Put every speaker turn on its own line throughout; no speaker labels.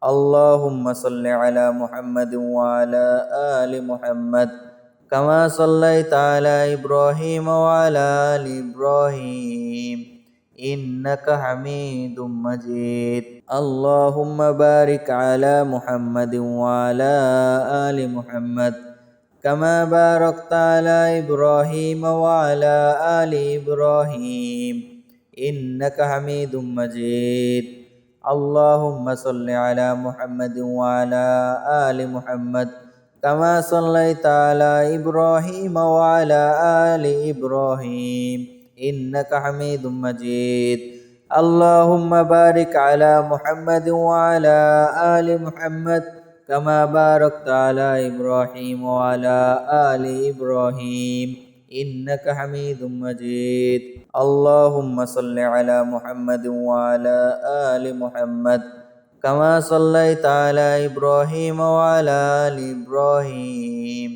اللهم صل على محمد وعلى آل محمد كما صليت على إبراهيم وعلى آل إبراهيم إنك حميد مجيد. اللهم بارك على محمد وعلى آل محمد كما باركت على إبراهيم وعلى آل إبراهيم إنك حميد مجيد. اللهم صل على محمد وعلى آل محمد كما صليت على إبراهيم وعلى آل إبراهيم إنك حميد مجيد. اللهم بارك على محمد وعلى آل محمد كما باركت على إبراهيم وعلى آل إبراهيم إنك حميد مجيد. اللهم صل على محمد وعلى آل محمد كما صليت على إبراهيم وعلى آل إبراهيم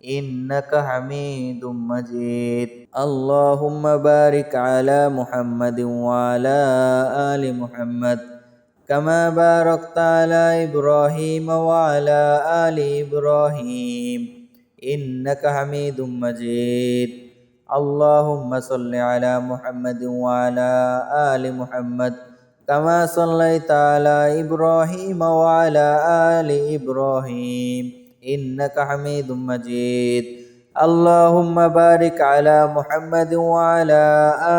إنك حميد مجيد. اللهم بارك على محمد وعلى آل محمد كما باركت على إبراهيم وعلى آل إبراهيم إنك حميد مجيد. اللهم صل على محمد وعلى آل محمد كما صليت على إبراهيم وعلى آل إبراهيم إنك حميد مجيد. اللهم بارك على محمد وعلى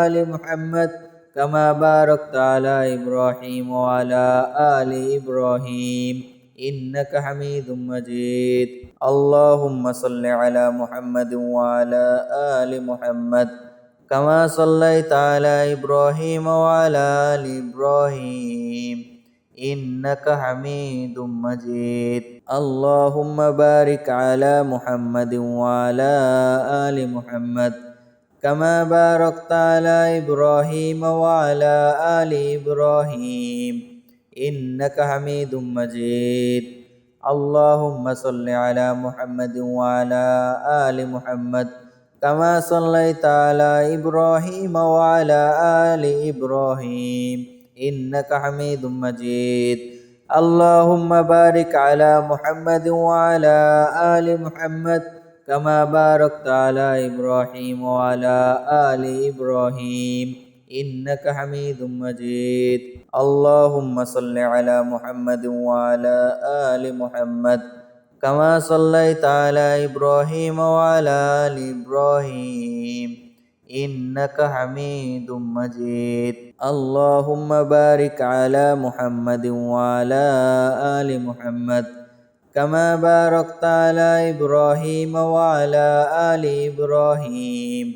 آل محمد كما باركت على إبراهيم وعلى آل إبراهيم إنك حميد مجيد. اللهم صل على محمد وعلى آل محمد كما صليت على إبراهيم وعلى آل إبراهيم إنك حميد مجيد. اللهم بارك على محمد وعلى آل محمد كما باركت على إبراهيم وعلى آل إبراهيم إنك حميد مجيد. اللهم صل على محمد وعلى آل محمد كما صليت على إبراهيم وعلى آل إبراهيم إنك حميد مجيد. اللهم بارك على محمد وعلى آل محمد كما باركت على إبراهيم وعلى آل إبراهيم إنك حميد مجيد. اللهم صل على محمد وعلى آل محمد كما صليت على إبراهيم وعلى آل إبراهيم إنك حميد مجيد. اللهم بارك على محمد وعلى آل محمد كما باركت على إبراهيم وعلى آل إبراهيم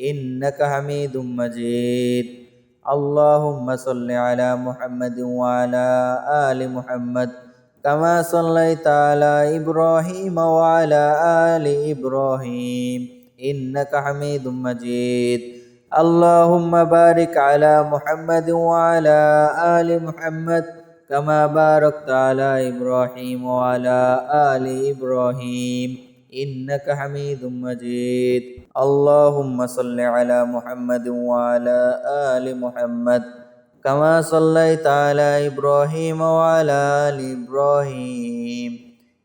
إنك حميد مجيد. اللهم صل على محمد وعلى آل محمد كما صليت على إبراهيم وعلى آل إبراهيم إنك حميد مجيد. اللهم بارك على محمد وعلى آل محمد كما باركت على إبراهيم وعلى آل إبراهيم إنك حميد مجيد. اللهم صل على محمد وعلى آل محمد كما صليت على إبراهيم وعلى آل إبراهيم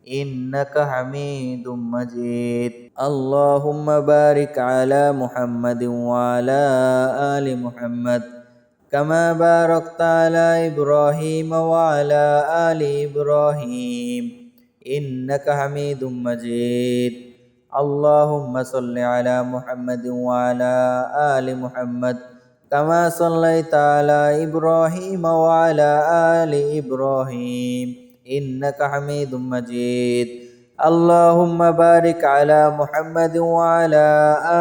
إنك حميد مجيد. اللهم بارك على محمد وعلى آل محمد كما باركت على إبراهيم وعلى آل إبراهيم إنك حميد مجيد. اللهم صل على محمد وعلى آل محمد كما صليت على إبراهيم وعلى آل إبراهيم إنك حميد مجيد. اللهم بارك على محمد وعلى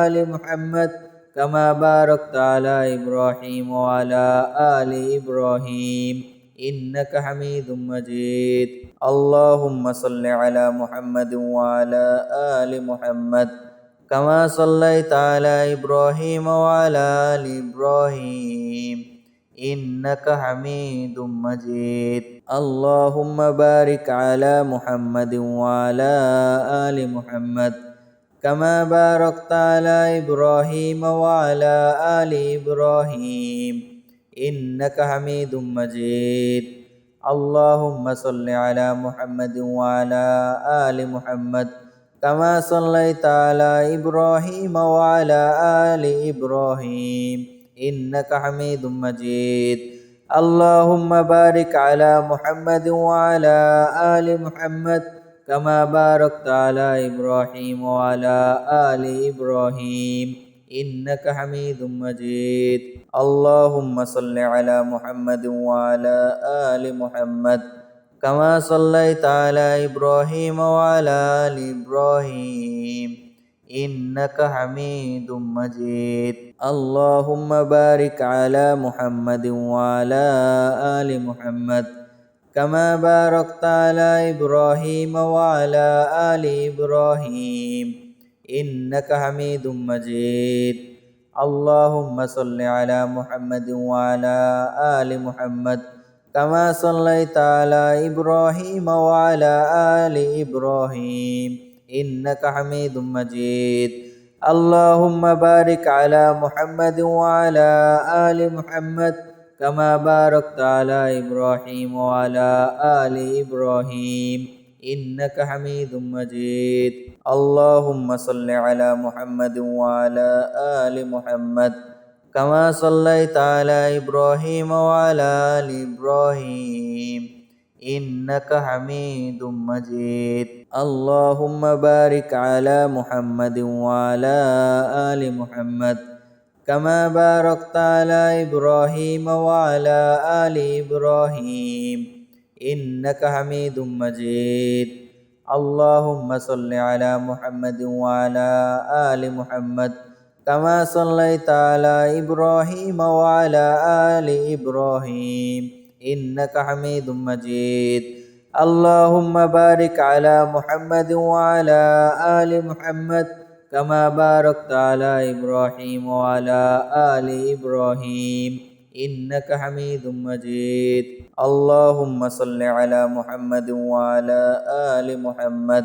آل محمد كما باركت على إبراهيم وعلى آل إبراهيم إنك حميد مجيد. اللهم صل على محمد وعلى آل محمد كما صليت على إبراهيم وعلى آل إبراهيم إنك حميد مجيد. اللهم بارك على محمد وعلى آل محمد كما باركت على إبراهيم وعلى آل إبراهيم إنك حميد مجيد. اللهم صل على محمد وعلى آل محمد كما صليت على إبراهيم وعلى آل إبراهيم إنك حميد مجيد اللهم بارك على محمد وعلى آل محمد كما باركت على إبراهيم وعلى آل إبراهيم إنك حميد مجيد اللهم صل على محمد وعلى آل محمد كما صليت على إبراهيم وعلى آل إبراهيم إنك حميد مجيد اللهم بارك على محمد وعلى آل محمد كما باركت على إبراهيم وعلى آل إبراهيم إنك حميد مجيد اللهم صل على محمد وعلى آل محمد كما صليت على إبراهيم وعلى آل إبراهيم إنك حميد مجيد اللهم بارك على محمد وعلى آل محمد كما باركت على إبراهيم وعلى آل إبراهيم إنك حميد مجيد اللهم صل على محمد وعلى آل محمد كما صليت على إبراهيم وعلى آل إبراهيم إنك حميد مجيد اللهم بارك على محمد وعلى آل محمد كما باركت على إبراهيم وعلى آل إبراهيم إنك حميد مجيد اللهم صل على محمد وعلى آل محمد كما صليت على إبراهيم وعلى آل إبراهيم إنك حميد مجيد اللهم بارك على محمد وعلى آل محمد كما باركت على إبراهيم وعلى آل إبراهيم إنك حميد مجيد اللهم صل على محمد وعلى آل محمد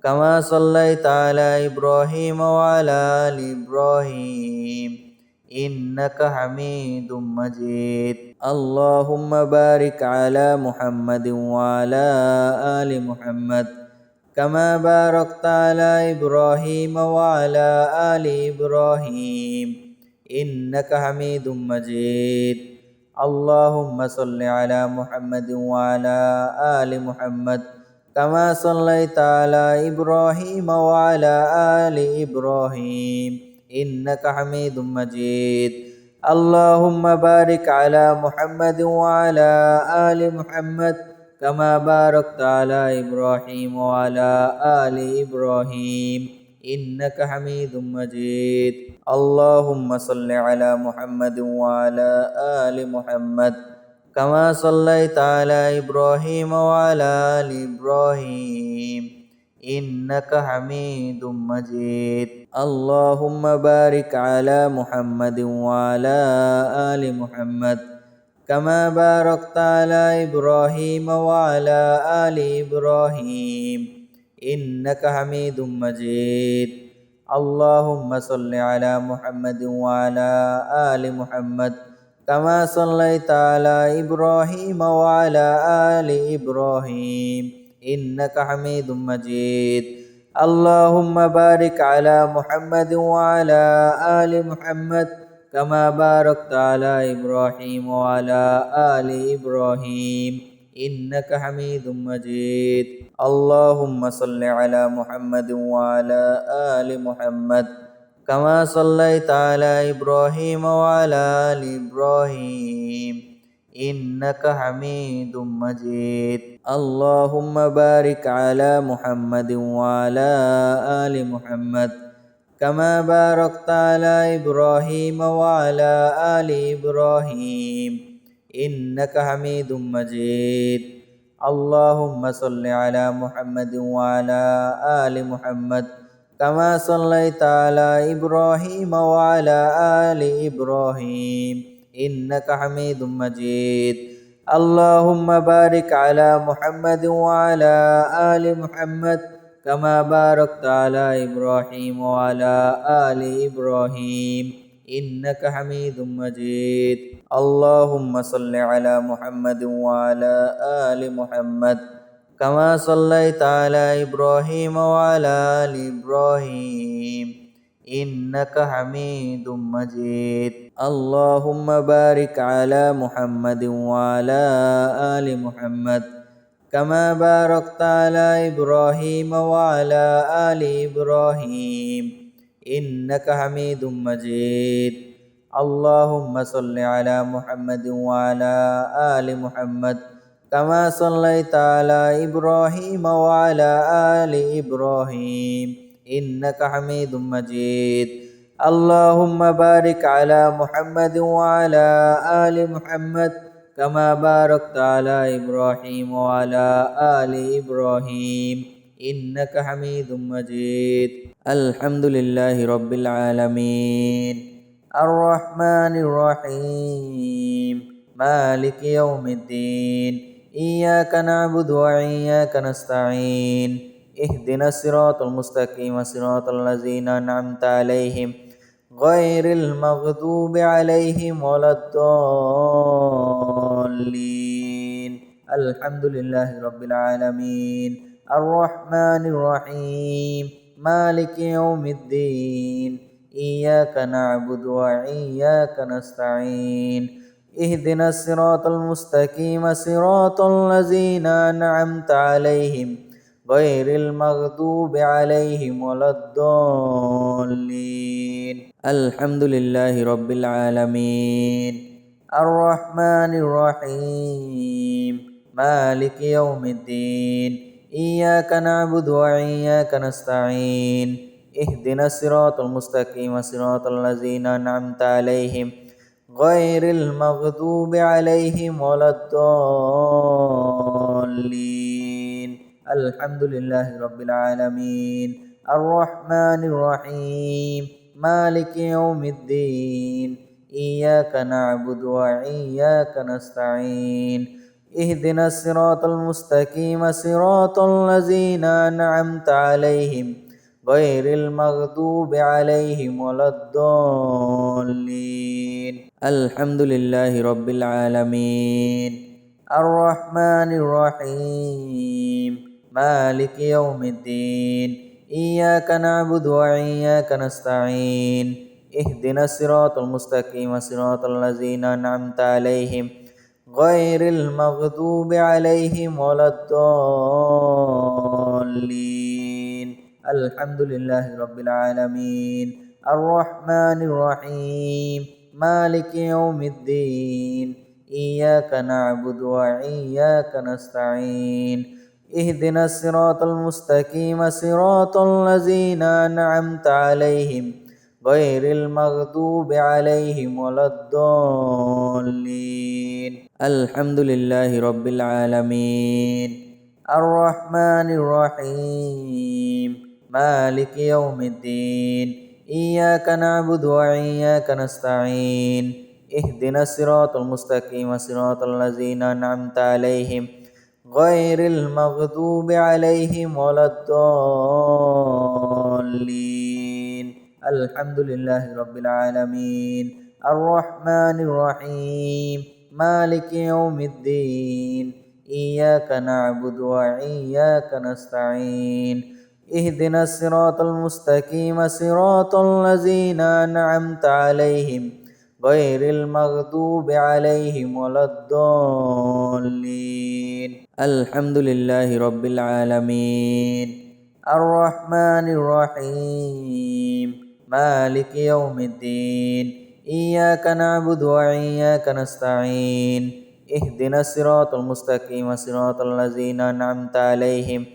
كما صليت على إبراهيم وعلى آل إبراهيم إنك حميد مجيد اللهم بارك على محمد وعلى آل محمد كما باركت على إبراهيم وعلى آل إبراهيم إنك حميد مجيد اللهم صل على محمد وعلى آل محمد كما صليت على إبراهيم وعلى آل إبراهيم إنك حميد مجيد اللهم بارك على محمد وعلى آل محمد كما باركت على إبراهيم وعلى آل إبراهيم إنك حميد مجيد اللهم صل على محمد وعلى آل محمد كما صليت على إبراهيم وعلى آل إبراهيم إنك حميد مجيد اللهم بارك على محمد وعلى آل محمد كما باركت على إبراهيم وعلى آل إبراهيم إنك حميد مجيد اللهم صل على محمد وعلى آل محمد كما صليت على إبراهيم وعلى آل إبراهيم إنك حميد مجيد اللهم بارك على محمد وعلى آل محمد كما باركت على إبراهيم وعلى آل إبراهيم إنك حميد مجيد اللهم صل على محمد وعلى آل محمد كما صليت على إبراهيم وعلى آل إبراهيم إنك حميد مجيد اللهم بارك على محمد وعلى آل محمد كما باركت على إبراهيم وعلى آل إبراهيم إنك حميد مجيد اللهم صل على محمد وعلى آل محمد كما صليت على إبراهيم وعلى آل إبراهيم إنك حميد مجيد اللهم بارك على محمد وعلى آل محمد كما باركت على إبراهيم وعلى آل إبراهيم إنك حميد مجيد اللهم صل على محمد وعلى آل محمد كما صليت على إبراهيم وعلى آل إبراهيم إنك حميد مجيد اللهم بارك على محمد وعلى آل محمد كما باركت على إبراهيم وعلى آل إبراهيم إنك حميد مجيد اللهم صل على محمد وعلى آل محمد كما صليت على إبراهيم وعلى آل إبراهيم إنك حميد مجيد اللهم بارك على محمد وعلى آل محمد كما باركت على إبراهيم وعلى آل إبراهيم إنك حميد مجيد الحمد لله رب العالمين الرحمن الرحيم مالك يوم الدين إياك نعبد وإياك نستعين اهدنا الصراط المستقيم صراط الذين أنعمت عليهم غير المغضوب عليهم ولا الضالين الحمد لله رب العالمين الرحمن الرحيم مالك يوم الدين إياك نعبد وإياك نستعين اهدنا الصراط المستقيم صراط الذين أنعمت عليهم غير المغضوب عليهم ولا الضالين الحمد لله رب العالمين الرحمن الرحيم مالك يوم الدين إياك نعبد وإياك نستعين اهدنا الصراط المستقيم صراط الذين أنعمت عليهم غير المغضوب عليهم ولا الضالين الحمد لله رب العالمين الرحمن الرحيم مالك يوم الدين إياك نعبد وإياك نستعين اهدنا الصراط المستقيم صراط الذين أنعمت عليهم غير المغضوب عليهم ولا الضالين الحمد لله رب العالمين الرحمن الرحيم مالك يوم الدين إياك نعبد وإياك نستعين اهدنا الصراط المستقيم صراط الذين أنعمت عليهم غير المغضوب عليهم ولا الضالين الحمد لله رب العالمين الرحمن الرحيم مالك يوم الدين إياك نعبد وإياك نستعين اهدنا الصراط المستقيم صراط الذين أنعمت عليهم غير المغضوب عليهم ولا الضالين الحمد لله رب العالمين الرحمن الرحيم مالك يوم الدين إياك نعبد وإياك نستعين اهدنا الصراط المستقيم صراط الذين أنعمت عليهم غير المغضوب عليهم ولا الضالين الحمد لله رب العالمين الرحمن الرحيم مالك يوم الدين إياك نعبد وإياك نستعين اهدنا الصراط المستقيم صراط الذين أنعمت عليهم غير المغضوب عليهم ولا الضالين الحمد لله رب العالمين الرحمن الرحيم مالك يوم الدين إياك نعبد وإياك نستعين اهدنا الصراط المستقيم صراط الذين أنعمت عليهم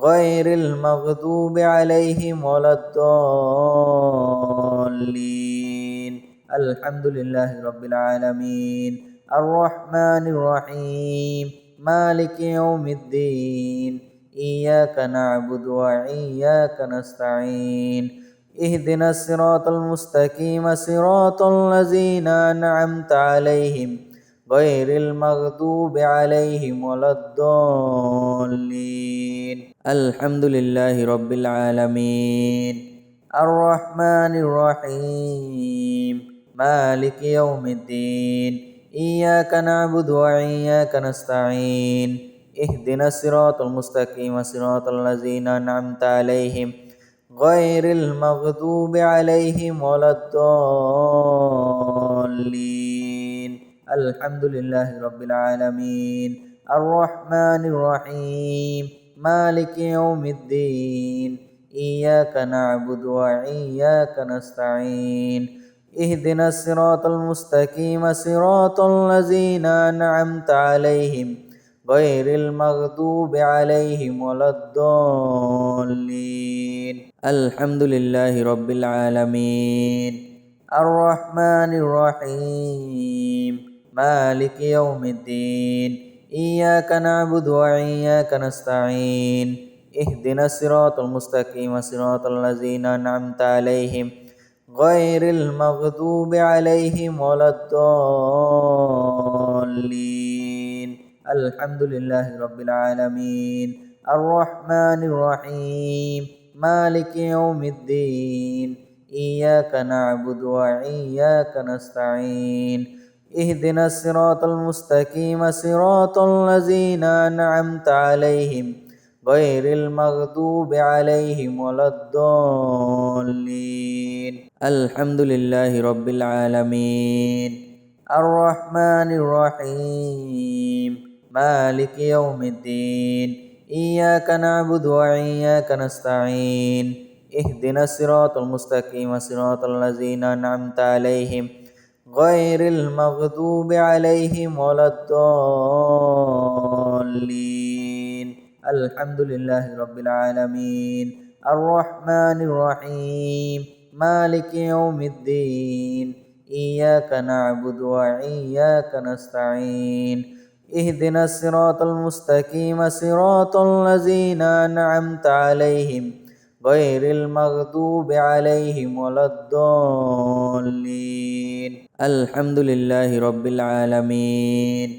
غير المغضوب عليهم ولا الضالين الحمد لله رب العالمين الرحمن الرحيم مالك يوم الدين إياك نعبد وإياك نستعين اهدنا الصراط المستقيم صراط الذين أنعمت عليهم غير المغضوب عليهم ولا الضالين الحمد لله رب العالمين الرحمن الرحيم مالك يوم الدين إياك نعبد وإياك نستعين اهدنا الصراط المستقيم صراط الذين أنعمت عليهم غير المغضوب عليهم ولا الضالين الحمد لله رب العالمين الرحمن الرحيم مالك يوم الدين إياك نعبد وإياك نستعين اهدنا الصراط المستقيم صراط الذين أنعمت عليهم غير المغضوب عليهم ولا الضالين الحمد لله رب العالمين الرحمن الرحيم مالك يوم الدين إياك نعبد وإياك نستعين اهدنا الصراط المستقيم صراط الذين أنعمت عليهم غير المغضوب عليهم ولا الضالين الحمد لله رب العالمين الرحمن الرحيم مالك يوم الدين إياك نعبد وإياك نستعين اهدنا الصراط المستقيم صراط الذين أنعمت عليهم غير المغضوب عليهم ولا الضالين الحمد لله رب العالمين الرحمن الرحيم مالك يوم الدين إياك نعبد وإياك نستعين اهدنا الصراط المستقيم صراط الذين أنعمت عليهم غير المغضوب عليهم ولا الضالين الحمد لله رب العالمين الرحمن الرحيم مالك يوم الدين إياك نعبد وإياك نستعين اهدنا الصراط المستقيم صراط الذين أنعمت عليهم غير المغضوب عليهم ولا الضالين الحمد لله رب العالمين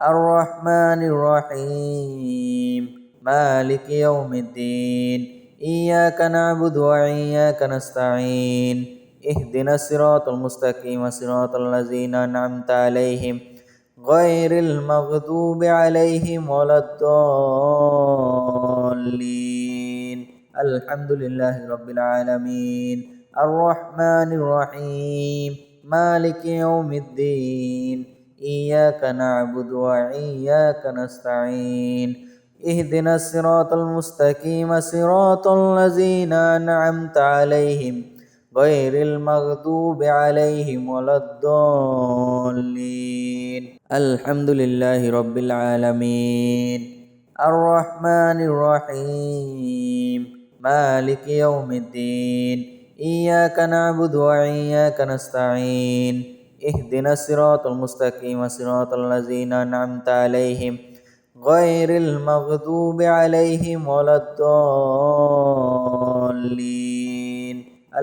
الرحمن الرحيم مالك يوم الدين إياك نعبد وإياك نستعين اهدنا الصراط المستقيم صراط الذين أنعمت عليهم غير المغضوب عليهم ولا الضالين الحمد لله رب العالمين الرحمن الرحيم مالك يوم الدين إياك نعبد وإياك نستعين اهدنا الصراط المستقيم صراط الذين أنعمت عليهم غير المغضوب عليهم ولا الضالين الحمد لله رب العالمين الرحمن الرحيم مالك يوم الدين إياك نعبد وإياك نستعين اهدنا الصراط المستقيم صراط الذين أنعمت عليهم غير المغضوب عليهم ولا الضالين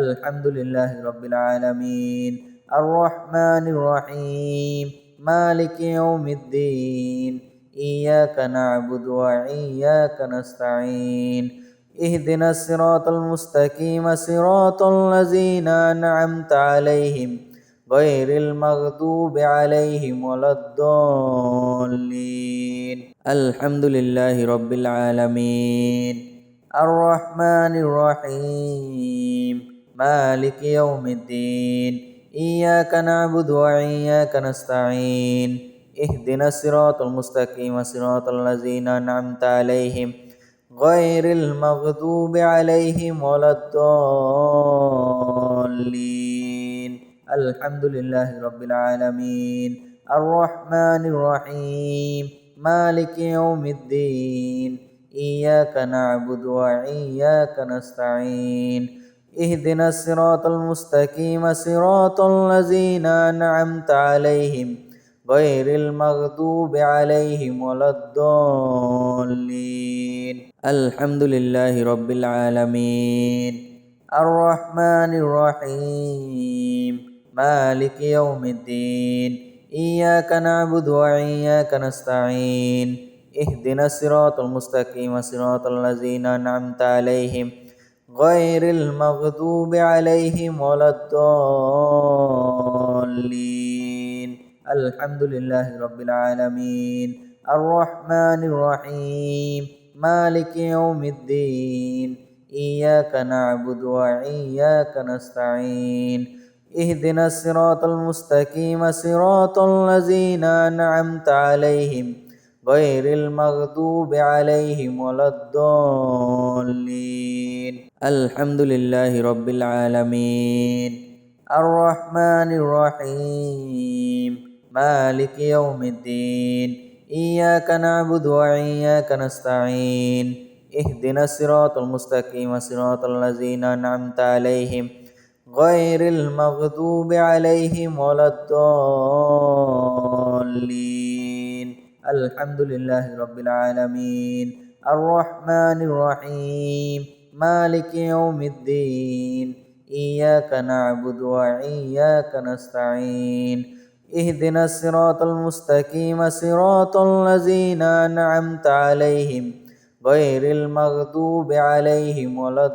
الحمد لله رب العالمين الرحمن الرحيم مالك يوم الدين إياك نعبد وإياك نستعين اهدنا الصراط المستقيم صراط الذين أنعمت عليهم غير المغضوب عليهم ولا الضالين الحمد لله رب العالمين الرحمن الرحيم مالك يوم الدين إياك نعبد وإياك نستعين اهدنا الصراط المستقيم صراط الذين أنعمت عليهم غير المغضوب عليهم ولا الضالين الحمد لله رب العالمين الرحمن الرحيم مالك يوم الدين إياك نعبد وإياك نستعين اهدنا الصراط المستقيم صراط الذين أنعمت عليهم غير المغضوب عليهم ولا الضالين الحمد لله رب العالمين الرحمن الرحيم مالك يوم الدين إياك نعبد وإياك نستعين اهدنا الصراط المستقيم صراط الذين أنعمت عليهم غير المغضوب عليهم ولا الضالين الضالين الحمد لله رب العالمين الرحمن الرحيم مالك يوم الدين إياك نعبد وإياك نستعين اهدنا الصراط المستقيم صراط الذين أنعمت عليهم غير المغضوب عليهم ولا الضالين الحمد لله رب العالمين الرحمن الرحيم مالك يوم الدين إياك نعبد وإياك نستعين اهدنا الصراط المستقيم صراط الذين أنعمت عليهم غير المغضوب عليهم ولا الضالين الحمد لله رب العالمين الرحمن الرحيم مالك يوم الدين إياك نعبد وإياك نستعين اهدنا الصراط المستقيم صراط الذين أنعمت عليهم غير المغضوب عليهم ولا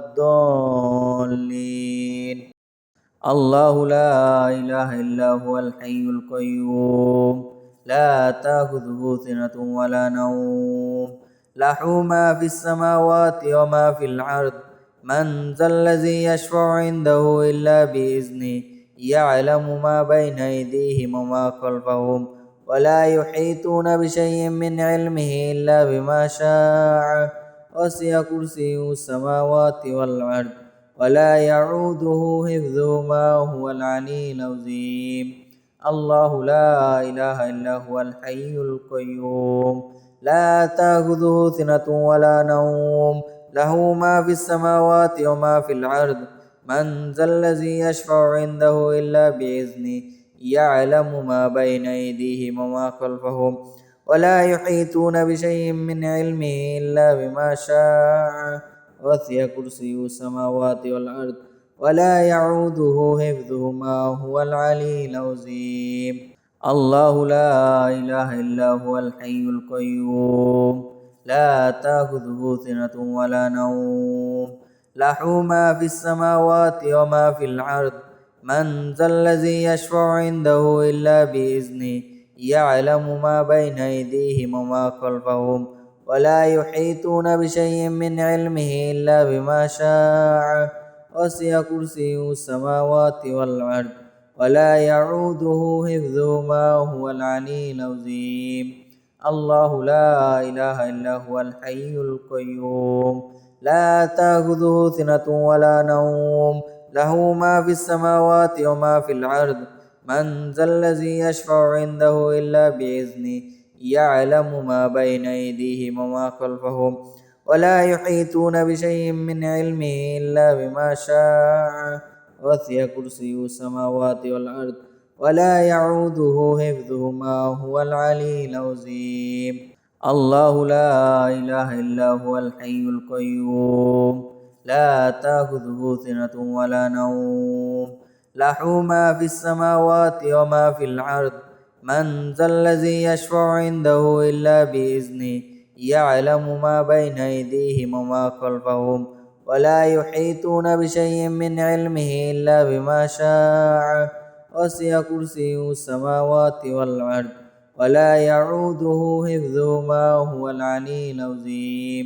الضالين الله لا إله إلا هو الحي القيوم لا تأخذه سنة ولا نوم له ما في السماوات وما في الأرض من ذا الذي يشفع عنده إلا بإذنه يعلم ما بين أيديهم وما خلفهم ولا يحيطون بشيء من علمه إلا بما شاء وسع كرسيه السماوات والأرض ولا يعوده حفظهما وهو العلي العظيم الله لا إله إلا هو الحي القيوم لا تأخذه سنة ولا نوم له ما في السماوات وما في الأرض من ذا الذي يشفع عنده إلا بإذنه يعلم ما بين أيديهم وما خلفهم ولا يحيطون بشيء من علمه إلا بما شاء وسع كرسيه السماوات والأرض ولا يعوده حفظهما وهو العلي العظيم الله لا إله إلا هو الحي القيوم لا تأخذه سنة ولا نوم له ما في السماوات وما في الأرض من ذا الذي يشفع عنده إلا بإذنه يعلم ما بين أيديهم وما خلفهم ولا يحيطون بشيء من علمه إلا بما شاء وسع كرسيه السماوات والأرض ولا يعوده حفظهما وهو العلي العظيم الله لا إله إلا هو الحي القيوم لا تأخذه سنة ولا نوم له ما في السماوات وما في الأرض من ذا الذي يشفع عنده إلا بإذنه يعلم ما بين أيديهم وما خلفهم ولا يحيطون بشيء من علمه إلا بما شاء وسع كرسيه السماوات والأرض ولا يعوده حفظهما وهو العلي العظيم الله لا إله إلا هو الحي القيوم لا تأخذه سنة ولا نوم له ما في السماوات وما في الأرض من ذا الذي يشفع عنده إلا بإذنه يعلم ما بين أيديهم وما خلفهم ولا يحيطون بشيء من علمه إلا بما شاء وسع كرسيه السماوات والأرض ولا يعوده حفظهما وهو العلي العظيم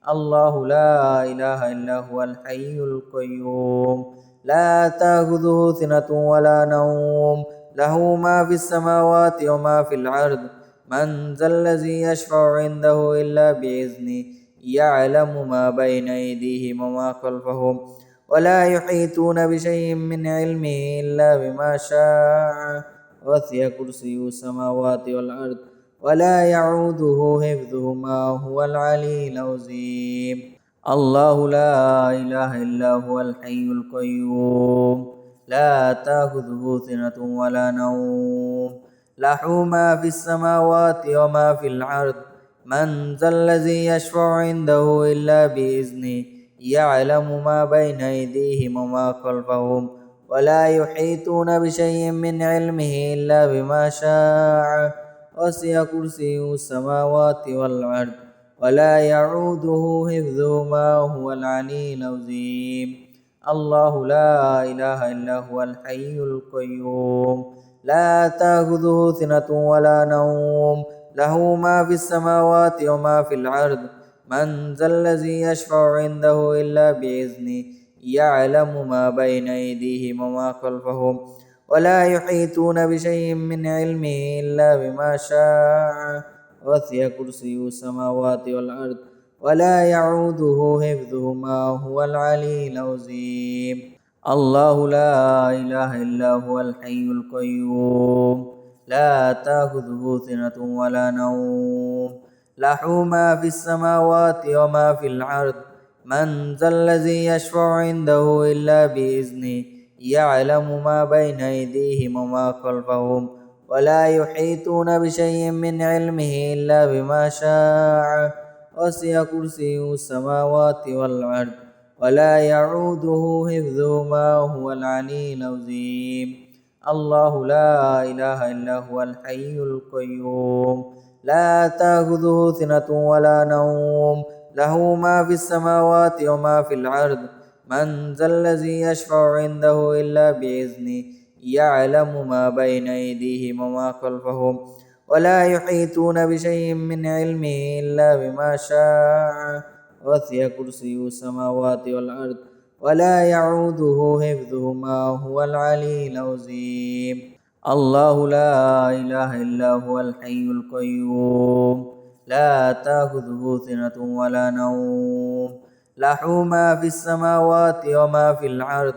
الله لا إله إلا هو الحي القيوم لا تأخذه سنة ولا نوم له ما في السماوات وما في الأرض من ذا الذي يشفع عنده إلا بإذنه يعلم ما بين أيديهم وما خلفهم ولا يحيطون بشيء من علمه إلا بما شاء وسع كرسيه السماوات والأرض ولا يعوده حفظهما وهو العلي العظيم الله لا إله إلا هو الحي القيوم لا تأخذه سنة ولا نوم له ما في السماوات وما في الأرض من ذا الذي يشفع عنده إلا بإذنه يعلم ما بين أيديهم وما خلفهم ولا يحيطون بشيء من علمه إلا بما شاء وسع كرسيه السماوات والأرض ولا يعوده حفظهما وهو العلي العظيم الله لا إله إلا هو الحي القيوم لا تأخذه سنة ولا نوم له ما في السماوات وما في الأرض من ذا الذي يشفع عنده إلا بإذنه يعلم ما بين أيديهم وما خلفهم ولا يحيطون بشيء من علمه إلا بما شاء وسع كرسيه السماوات والأرض ولا يعوده حفظهما هو العلي العظيم الله لا إله إلا هو الحي القيوم لا تأخذه سنة ولا نوم له ما في السماوات وما في الأرض من ذا الذي يشفع عنده إلا بإذنه يعلم ما بين أيديهم وما خلفهم ولا يحيطون بشيء من علمه إلا بما شاء وسع كرسيه السماوات والأرض ولا يعوده حفظهما هو العلي العظيم الله لا إله إلا هو الحي القيوم لا تأخذه سنة ولا نوم له ما في السماوات وما في الأرض من ذا الذي يشفع عنده إلا بإذنه يعلم ما بين أيديهم وما خلفهم ولا يحيطون بشيء من علمه إلا بما شاء وسع كرسيه السماوات والأرض ولا يعوده حفظهما هو العلي العظيم الله لا إله إلا هو الحي القيوم لا تأخذه سنة ولا نوم له ما في السماوات وما في الأرض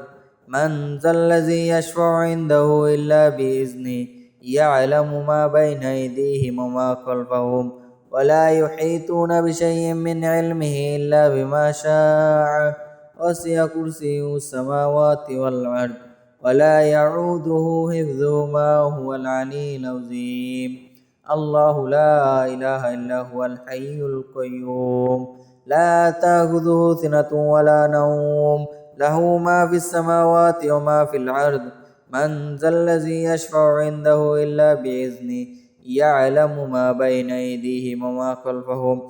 من ذا الذي يشفع عنده إلا بإذنه يعلم ما بين أيديهم وما خلفهم ولا يحيطون بشيء من علمه إلا بما شاء وسع كرسيه السماوات والأرض ولا يعوده حفظهما هو العلي العظيم الله لا إله إلا هو الحي القيوم لا تأخذه سنة ولا نوم له ما في السماوات وما في الأرض من ذا الذي يشفع عنده إلا بإذنه يعلم ما بين أيديهم وما خلفهم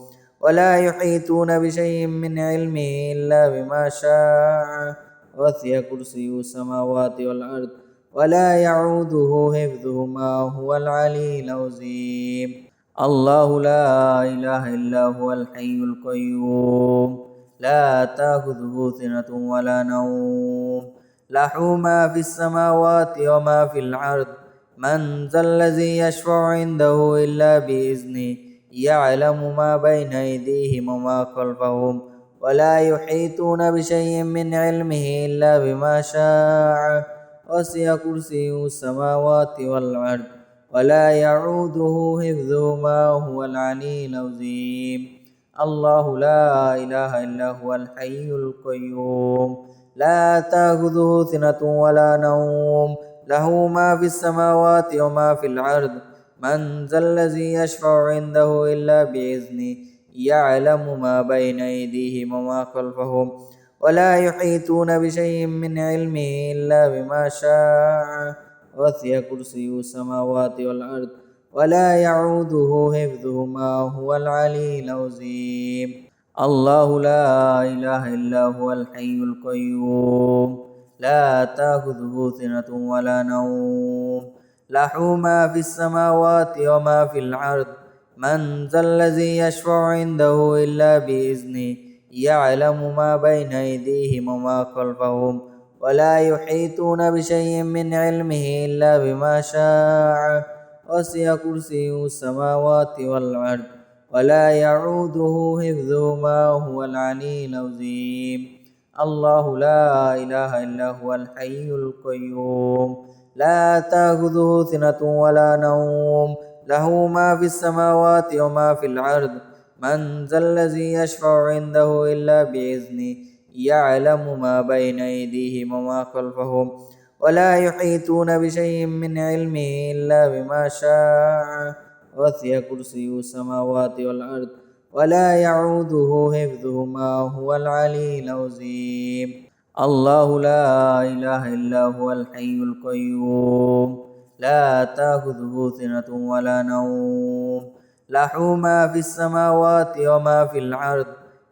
ولا يحيطون بشيء من علمه إلا بما شاء وسع كرسيه السماوات والأرض ولا يعوده حفظهما هو العلي العظيم الله لا إله إلا هو الحي القيوم لا تأخذه سنة ولا نوم له ما في السماوات وما في الأرض من ذا الذي يشفع عنده إلا بإذنه يعلم ما بين أيديهم وما خلفهم ولا يحيطون بشيء من علمه إلا بما شاء وسع كرسيه السماوات والأرض ولا يعوده حفظهما هو العلي العظيم الله لا إله إلا هو الحي القيوم لا تأخذه سنة ولا نوم له ما في السماوات وما في الأرض من ذا الذي يشفع عنده إلا بإذنه يعلم ما بين أيديهم وما خلفهم ولا يحيطون بشيء من علمه إلا بما شاء وسع كرسيه السماوات والأرض ولا يعوده حفظهما هو العلي العظيم الله لا إله إلا هو الحي القيوم لا تأخذه سنة ولا نوم له ما في السماوات وما في الأرض من ذا الذي يشفع عنده إلا بإذنه يعلم ما بين أيديهم وما خلفهم ولا يحيطون بشيء من علمه إلا بما شاء وسع كرسيه السماوات والأرض ولا يعوده حفظهما هو العلي العظيم الله لا إله إلا هو الحي القيوم لا تأخذه سنة ولا نوم له ما في السماوات وما في الأرض من ذا الذي يشفع عنده إلا بإذنه يعلم ما بين أيديهم وما خلفهم ولا يحيطون بشيء من علمه إلا بما شاء وسع كرسيه السماوات والأرض ولا يعوده حفظهما هو العلي العظيم الله لا إله إلا هو الحي القيوم لا تأخذه سنة ولا نوم له ما في السماوات وما في الأرض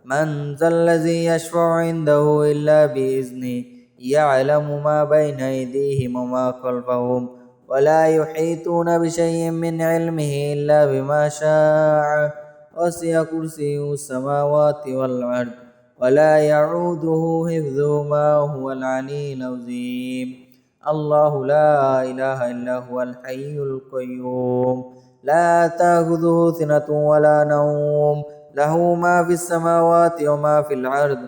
من ذا الذي يشفع عنده إلا بإذنه يعلم ما بين أيديهم وما خلفهم ولا يحيطون بشيء من علمه إلا بما شاء وسع كرسيه السماوات والأرض ولا يعوده حفظهما وهو العلي العظيم الله لا إله إلا هو الحي القيوم لا تأخذه سنة ولا نوم له ما في السماوات وما في الأرض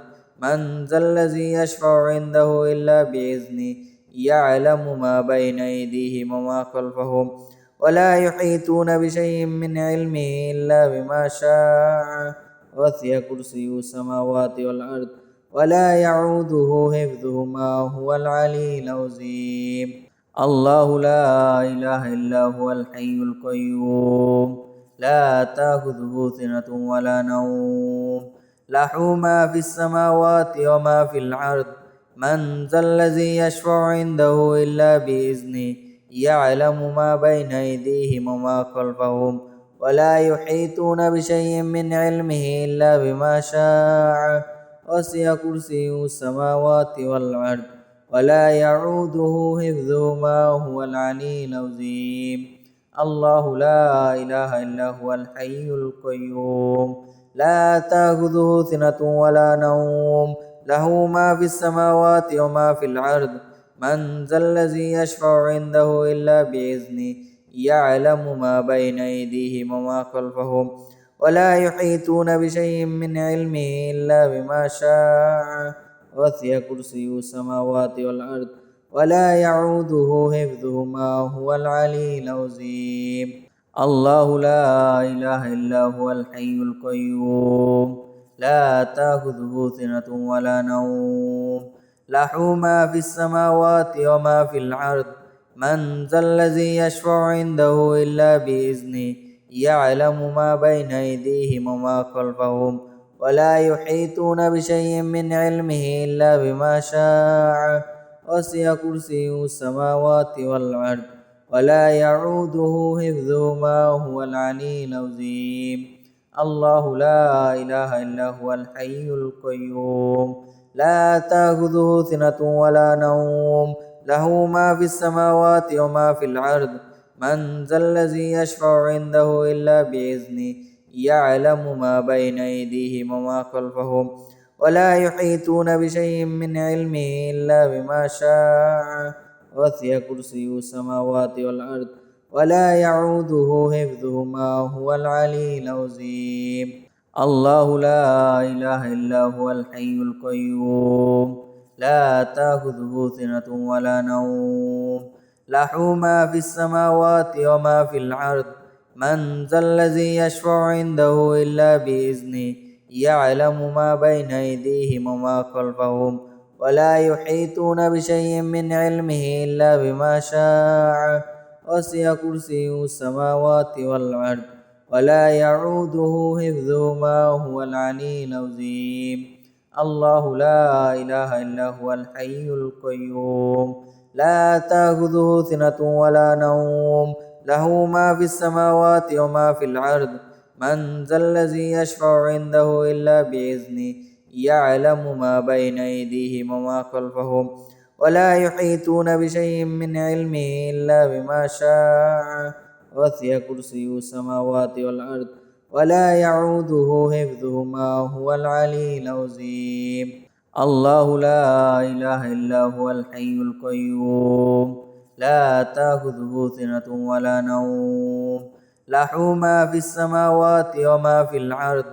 من ذا الذي يشفع عنده إلا بإذنه يعلم ما بين أيديهم وما خلفهم ولا يحيطون بشيء من علمه إلا بما شاء وسع كرسيه السماوات والأرض ولا يعوده حفظهما وهو العلي العظيم الله لا إله إلا هو الحي القيوم لا تأخذه سنة ولا نوم له ما في السماوات وما في الأرض من ذا الذي يشفع عنده إلا بإذنه يعلم ما بين أيديهم وما خلفهم ولا يحيطون بشيء من علمه إلا بما شاء وسع كرسيه السماوات والأرض ولا يعوده حفظهما وهو العلي العظيم الله لا إله إلا هو الحي القيوم لا تأخذه سنة ولا نوم له ما في السماوات وما في الأرض من ذا الذي يشفع عنده إلا بإذنه يعلم ما بين أيديهم وما خلفهم ولا يحيطون بشيء من علمه إلا بما شاء وسع كرسيه السماوات والأرض ولا يعوده حفظهما وهو العلي العظيم الله لا إله إلا هو الحي القيوم لا تأخذه سنة ولا نوم له ما في السماوات وما في الأرض من ذا الذي يشفع عنده إلا بإذنه يعلم ما بين أيديهم وما خلفهم ولا يحيطون بشيء من علمه إلا بما شاء وسع كرسيه السماوات والأرض ولا يعوده حفظهما وهو العلي العظيم الله لا إله إلا هو الحي القيوم لا تأخذه سنة ولا نوم له ما في السماوات وما في الأرض من ذا الذي يشفع عنده إلا بإذنه يعلم ما بين أيديهم وما خلفهم ولا يحيطون بشيء من علمه إلا بما شاء وسع كرسيه السماوات والأرض ولا يعوده حفظهما وهو العلي العظيم الله لا إله إلا هو الحي القيوم لا تأخذه سنة ولا نوم له ما في السماوات وما في الأرض من ذا الذي يشفع عنده إلا بإذنه يعلم ما بين أيديهم وما خلفهم ولا يحيطون بشيء من علمه إلا بما شاء وسع كرسيه السماوات والأرض ولا يعوده حفظهما وهو العلي العظيم الله لا إله إلا هو الحي القيوم لا تأخذه سنة ولا نوم له ما في السماوات وما في الأرض من ذا الذي يشفع عنده إلا بإذنه يعلم ما بين أيديهم وما خلفهم ولا يحيطون بشيء من علمه إلا بما شاء وسع كرسيه السماوات والأرض ولا يعوده حفظهما وهو العلي العظيم الله لا إله إلا هو الحي القيوم لا تأخذه سنة ولا نوم له ما في السماوات وما في الأرض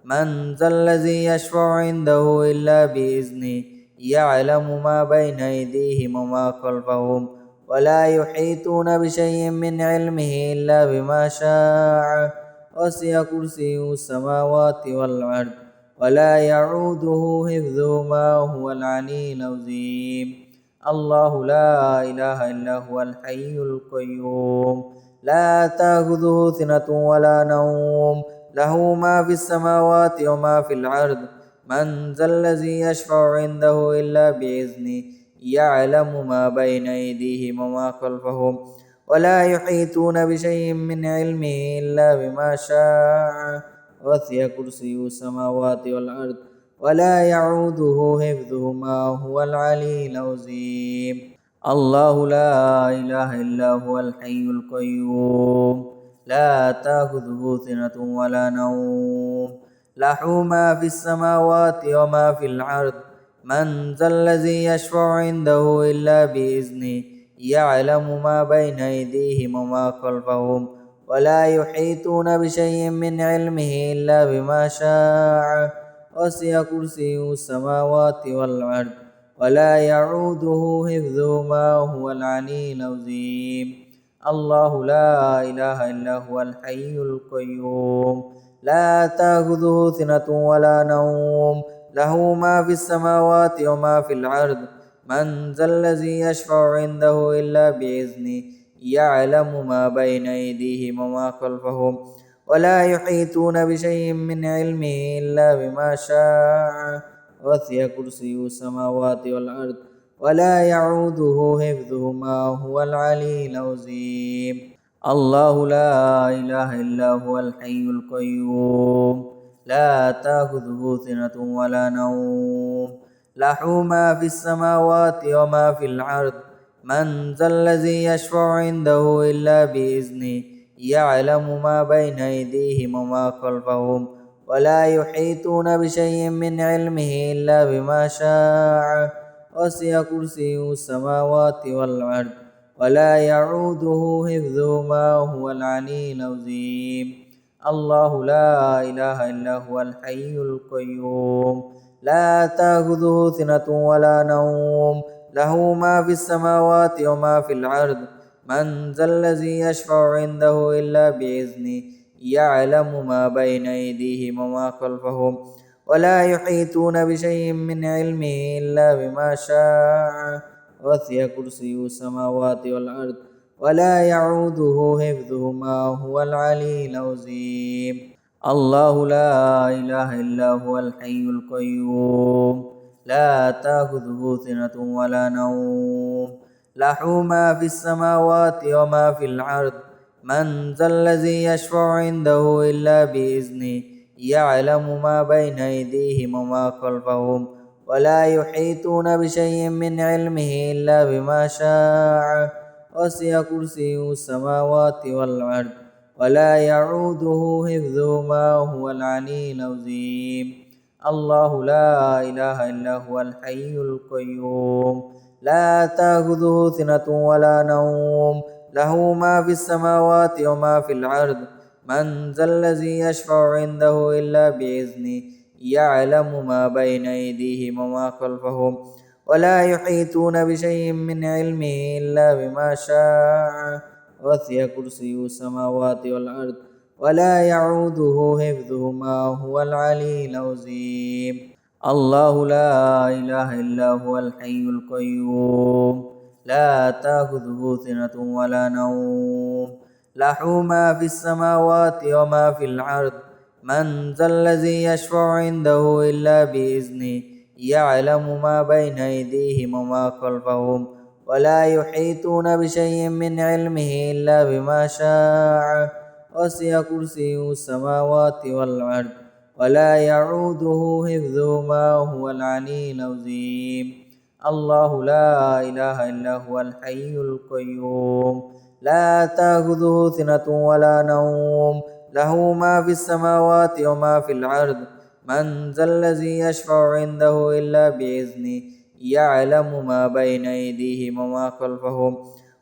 من ذا الذي يشفع عنده إلا بإذنه يعلم ما بين أيديهم وما خلفهم ولا يحيطون بشيء من علمه إلا بما شاء وسع كرسيه السماوات والأرض ولا يعوده حفظهما وهو العلي العظيم الله لا إله إلا هو الحي القيوم لا تأخذه سنة ولا نوم له ما في السماوات وما في الأرض من ذا الذي يشفع عنده إلا بإذنه يعلم ما بين أيديهم وما خلفهم ولا يحيطون بشيء من علمه إلا بما شاء وسع كرسيه السماوات والأرض ولا يعوده حفظهما وهو العلي العظيم الله لا إله إلا هو الحي القيوم لا تأخذه سنة ولا نوم له ما في السماوات وما في الأرض من ذا الذي يشفع عنده إلا بإذنه يعلم ما بين أيديهم وما خلفهم ولا يحيطون بشيء من علمه إلا بما شاء وسع كرسيه السماوات والأرض ولا يعوده حفظهما وهو العلي العظيم الله لا إله إلا هو الحي القيوم لا تأخذه سنة ولا نوم له ما في السماوات وما في الأرض من ذا الذي يشفع عنده إلا بإذنه يعلم ما بين أيديهم وما خلفهم ولا يحيطون بشيء من علمه إلا بما شاء وسع كرسيه السماوات والأرض ولا يعوده حفظهما وهو العلي العظيم الله لا إله إلا هو الحي القيوم لا تأخذه سنة ولا نوم له ما في السماوات وما في الأرض من ذا الذي يشفع عنده إلا بإذنه يعلم ما بين أيديهم وما خلفهم ولا يحيطون بشيء من علمه إلا بما شاء وسع كرسيه السماوات والأرض ولا يعوده حفظهما وهو العلي العظيم الله لا إله إلا هو الحي القيوم لا تأخذه سنة ولا نوم له ما في السماوات وما في الأرض من ذا الذي يشفع عنده إلا بإذنه يعلم ما بين أيديهم وما خلفهم ولا يحيطون بشيء من علمه إلا بما شاء وسع كرسيه السماوات والأرض ولا يعوده حفظهما وهو العلي العظيم الله لا إله إلا هو الحي القيوم لا تأخذه سنة ولا نوم له ما في السماوات وما في الأرض من ذا الذي يشفع عنده إلا بإذنه يعلم ما بين أيديهم وما خلفهم ولا يحيطون بشيء من علمه إلا بما شاء وسع كرسيه السماوات والأرض ولا يعوده حفظهما وهو العلي العظيم الله لا إله إلا هو الحي القيوم لا تأخذه سنة ولا نوم له ما في السماوات وما في الأرض من ذا الذي يشفع عنده إلا بإذنه يعلم ما بين أيديهم وما خلفهم ولا يحيطون بشيء من علمه إلا بما شاء وسع كرسيه السماوات والأرض ولا يعوده حفظهما وهو العلي العظيم الله لا إله إلا هو الحي القيوم لا تأخذه سنة ولا نوم له ما في السماوات وما في الأرض من ذا الذي يشفع عنده إلا بإذنه يعلم ما بين أيديهم وما خلفهم ولا يحيطون بشيء من علمه إلا بما شاء وسع كرسيه السماوات والأرض ولا يعوده حفظهما وهو العلي العظيم الله لا إله إلا هو الحي القيوم لا تأخذه سنة ولا نوم له ما في السماوات وما في الأرض من ذا الذي يشفع عنده إلا بإذنه يعلم ما بين أيديهم وما خلفهم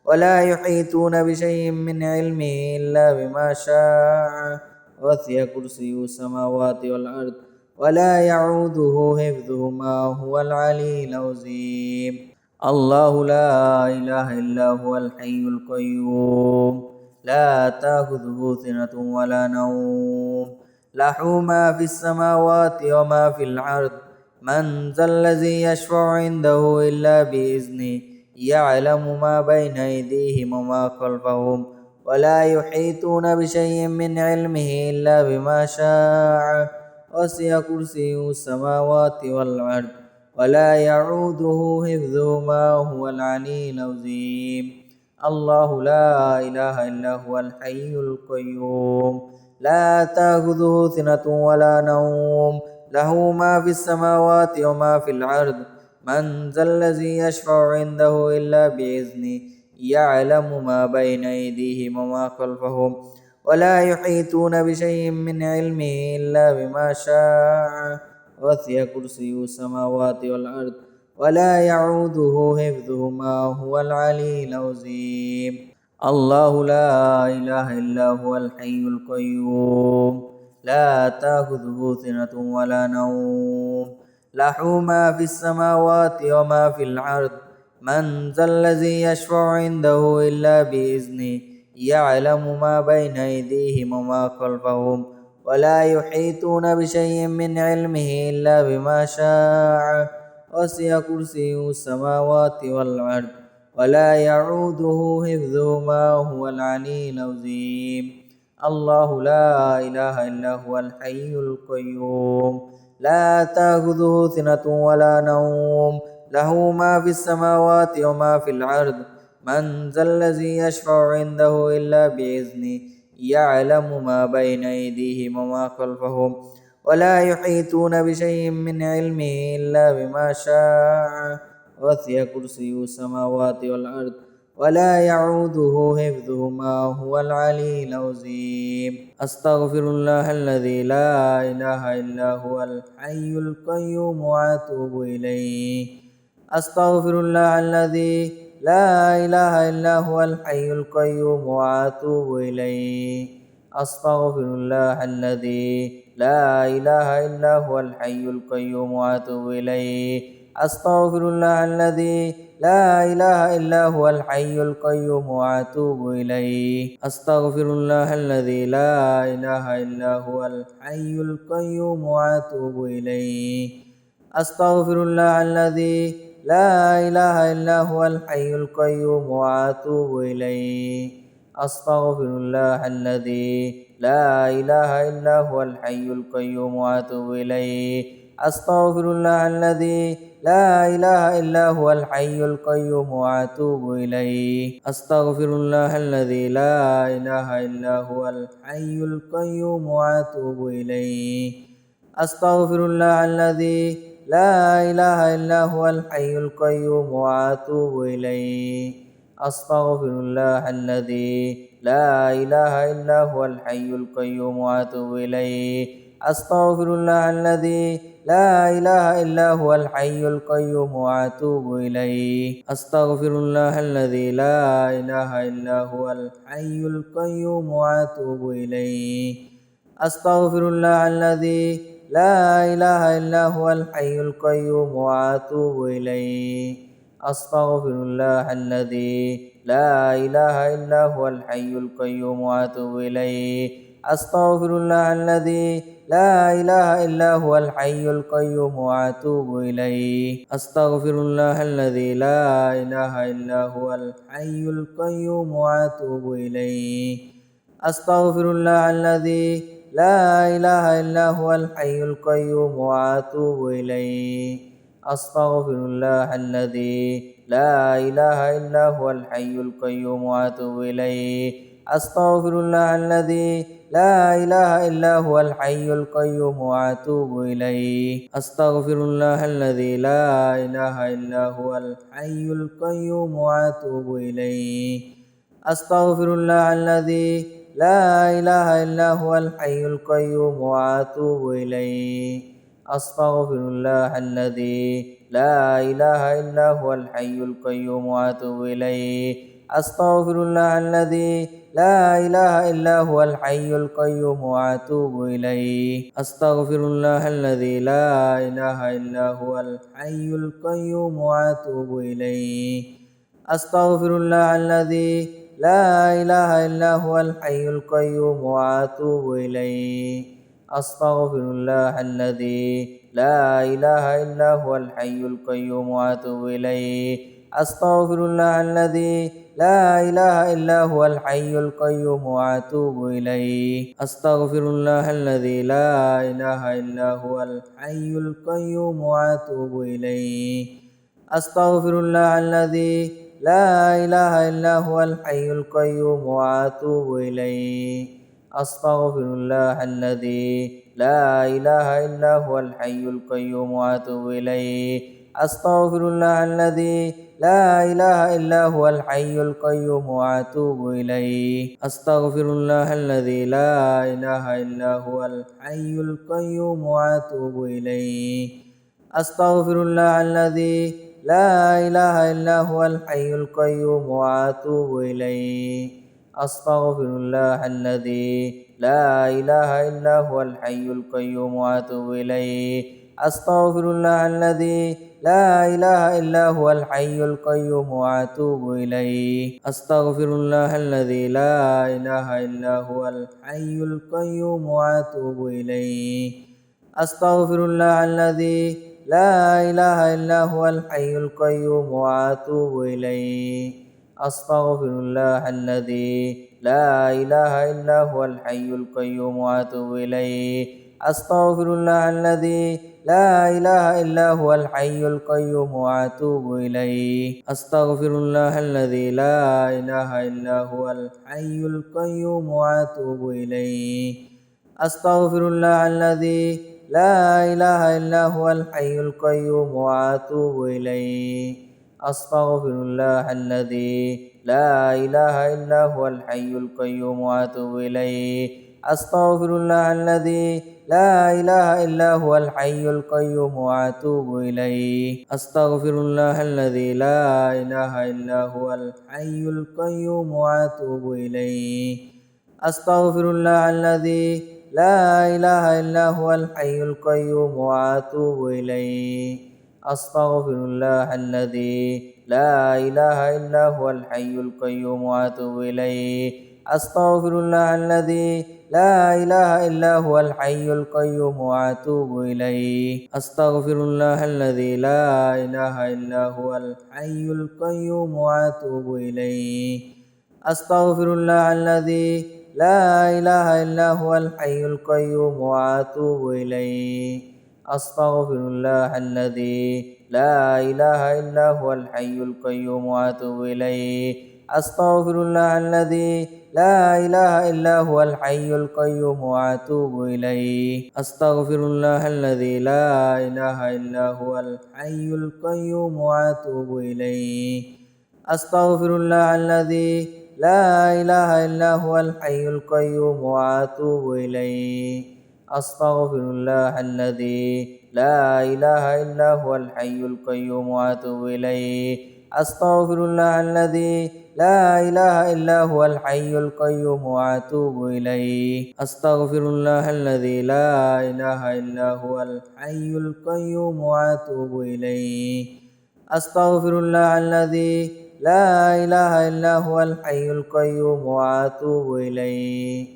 ولا يحيطون بشيء من علمه إلا بما شاء وسع كرسيه السماوات والأرض ولا يعوده حفظهما وهو العلي العظيم الله لا إله إلا هو الحي القيوم لا تأخذه سنة ولا نوم له ما في السماوات وما في الأرض من ذا الذي يشفع عنده إلا بإذنه يعلم ما بين أيديهم وما خلفهم ولا يحيطون بشيء من علمه إلا بما شاء وسع كرسيه السماوات والأرض ولا يعوده حفظهما وهو العلي العظيم الله لا إله إلا هو الحي القيوم لا تأخذه سنة ولا نوم له ما في السماوات وما في الأرض من ذا الذي يشفع عنده إلا بإذنه يعلم ما بين أيديهم وما خلفهم ولا يحيطون بشيء من علمه إلا بما شاء وسع كرسيه السماوات والأرض ولا يعوده حفظهما هو العلي العظيم الله لا إله إلا هو الحي القيوم لا تأخذه سنة ولا نوم له ما في السماوات وما في الأرض من ذا الذي يشفع عنده إلا بإذنه يعلم ما بين أيديهم وما خلفهم ولا يحيطون بشيء من علمه إلا بما شاء وسع كرسيه السماوات والأرض ولا يعوده حفظهما هو العلي العظيم الله لا إله إلا هو الحي القيوم لا تأخذه سنة ولا نوم له ما في السماوات وما في الأرض من ذا الذي يشفع عنده إلا بإذنه يعلم ما بين أيديهم وما خلفهم ولا يحيطون بشيء من علمه إلا بما شاء وسع كرسيه السماوات والأرض ولا يعوده حفظهما هو العلي العظيم أستغفر الله الذي لا إله إلا هو الحي القيوم وأتوب إليه أستغفر الله الذي لا إله إلا هو الحي القيوم وأتوب إليه أستغفر الله الذي لا إله إلا هو الحي القيوم وأتوب إليه أستغفر الله الذي لا إله إلا هو الحي القيوم وأتوب إليه أستغفر الله الذي لا إله إلا هو الحي القيوم وأتوب إليه أستغفر الله الذي لا إله إلا هو الحي القيوم وأتوب إليه أستغفر الله الذي لا إله إلا هو الحي القيوم وأتوب إليه أستغفر الله الذي لا إله إلا هو الحي القيوم وأتوب إليه أستغفر الله الذي لا إله إلا هو الحي القيوم وأتوب إليه أستغفر الله الذي لا إله إلا هو الحي القيوم وأتوب إليه أستغفر الله الذي لا إله إلا هو الحي القيوم وأتوب إليه أستغفر الله الذي لا إله إلا هو الحي القيوم وأتوب إليه أستغفر الله الذي لا إله إلا هو الحي القيوم وأتوب إليه أستغفر الله الذي لا إله إلا هو الحي القيوم وأتوب إليه أستغفر الله الذي لا إله إلا هو الحي القيوم وأتوب إليه أستغفر الله الذي لا إله إلا هو الحي القيوم وأتوب إليه أستغفر الله الذي لا إله إلا هو الحي القيوم وأتوب إليه أستغفر الله الذي لا إله إلا هو الحي القيوم وأتوب إليه أستغفر الله الذي لا إله إلا هو الحي القيوم وأتوب إليه أستغفر الله الذي لا إله إلا هو الحي القيوم وأتوب إليه أستغفر الله الذي لا إله إلا هو الحي القيوم وأتوب إليه أستغفر الله الذي لا إله إلا هو الحي القيوم وأتوب إليه أستغفر الله الذي لا إله إلا هو الحي القيوم وأتوب إليه أستغفر الله الذي لا إله إلا هو الحي القيوم وأتوب إليه أستغفر الله الذي لا إله إلا هو الحي القيوم وأتوب إليه أستغفر الله الذي لا إله إلا هو الحي القيوم وأتوب إليه أستغفر الله الذي لا إله إلا هو الحي القيوم وأتوب إليه أستغفر الله الذي لا إله إلا هو الحي القيوم وأتوب إليه أستغفر الله الذي لا إله إلا هو الحي القيوم وأتوب إليه أستغفر الله الذي لا إله إلا هو الحي القيوم وأتوب إليه أستغفر الله الذي لا إله إلا هو الحي القيوم وأتوب إليه أستغفر الله الذي لا إله إلا هو الحي القيوم وأتوب إليه أستغفر الله الذي لا إله إلا هو الحي القيوم وأتوب إليه أستغفر الله الذي لا إله إلا هو الحي القيوم وأتوب إليه أستغفر الله الذي لا إله إلا هو الحي القيوم وأتوب إليه أستغفر الله الذي لا إله إلا هو الحي القيوم وأتوب إليه أستغفر الله الذي لا إله إلا هو الحي القيوم وأتوب إليه أستغفر الله الذي لا إله إلا هو الحي القيوم وأتوب إليه أستغفر الله الذي لا إله إلا هو الحي القيوم وأتوب إليه أستغفر الله الذي لا إله إلا هو الحي القيوم وأتوب إليه أستغفر الله الذي لا إله إلا هو الحي القيوم وأتوب إليه أستغفر الله الذي لا إله إلا هو الحي القيوم وأتوب إليه أستغفر الله الذي لا إله إلا هو الحي القيوم وأتوب إليه أستغفر الله الذي لا إله إلا هو الحي القيوم وأتوب إليه أستغفر الله الذي لا إله إلا هو الحي القيوم وأتوب إليه أستغفر الله الذي لا إله إلا هو الحي القيوم وأتوب إليه أستغفر الله الذي لا إله إلا هو الحي القيوم وأتوب إليه أستغفر الله الذي لا إله إلا هو الحي القيوم وأتوب إليه أستغفر الله الذي لا إله إلا هو الحي القيوم وأتوب إليه أستغفر الله الذي لا إله إلا هو الحي القيوم وأتوب إليه أستغفر الله الذي لا إله إلا هو الحي القيوم وأتوب إليه أستغفر الله الذي لا إله إلا هو الحي القيوم وأتوب إليه أستغفر الله الذي لا إله إلا هو الحي القيوم وأتوب إليه أستغفر الله الذي لا إله إلا هو الحي القيوم وأتوب إليه أستغفر الله الذي لا إله إلا هو الحي القيوم وأتوب إليه أستغفر الله الذي لا إله إلا هو الحي القيوم وأتوب إليه أستغفر الله الذي لا إله إلا هو الحي القيوم وأتوب إليه أستغفر الله الذي لا إله إلا هو الحي القيوم وأتوب إليه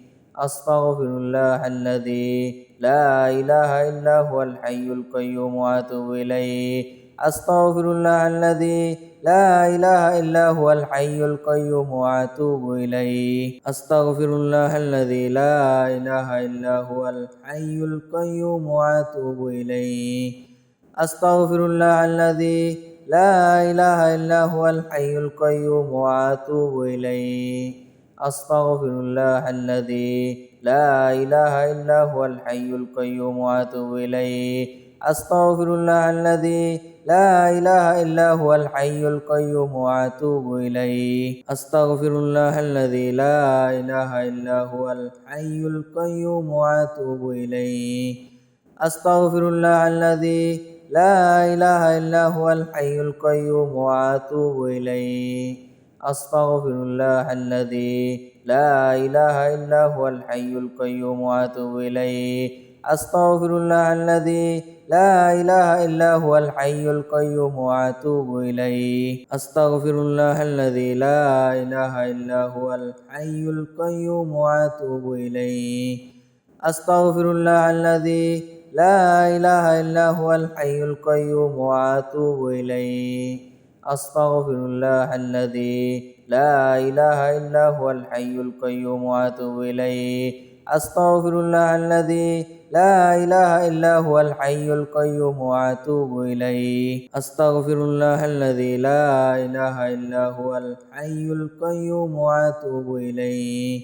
أستغفر الله الذي لا إله إلا هو الحي القيوم وأتوب إليه أستغفر الله الذي لا إله إلا هو الحي القيوم وأتوب إليه أستغفر الله الذي لا إله إلا هو الحي القيوم وأتوب إليه أستغفر الله الذي لا إله إلا هو الحي القيوم وأتوب إليه أستغفر الله الذي لا إله إلا هو الحي القيوم وأتوب إليه أستغفر الله الذي لا إله إلا هو الحي القيوم وأتوب إليه أستغفر الله الذي لا إله إلا هو الحي القيوم وأتوب إليه أستغفر الله الذي لا إله إلا هو الحي القيوم وأتوب إليه أستغفر الله الذي لا إله إلا هو الحي القيوم وأتوب إليه أستغفر الله الذي لا إله إلا هو الحي القيوم وأتوب إليه أستغفر الله الذي لا إله إلا هو الحي القيوم وأتوب إليه أستغفر الله الذي لا إله إلا هو الحي القيوم وأتوب إليه أستغفر الله الذي لا إله إلا هو الحي القيوم وأتوب إليه أستغفر الله الذي لا إله إلا هو الحي القيوم وأتوب إليه أستغفر الله الذي لا إله إلا هو الحي القيوم وأتوب إليه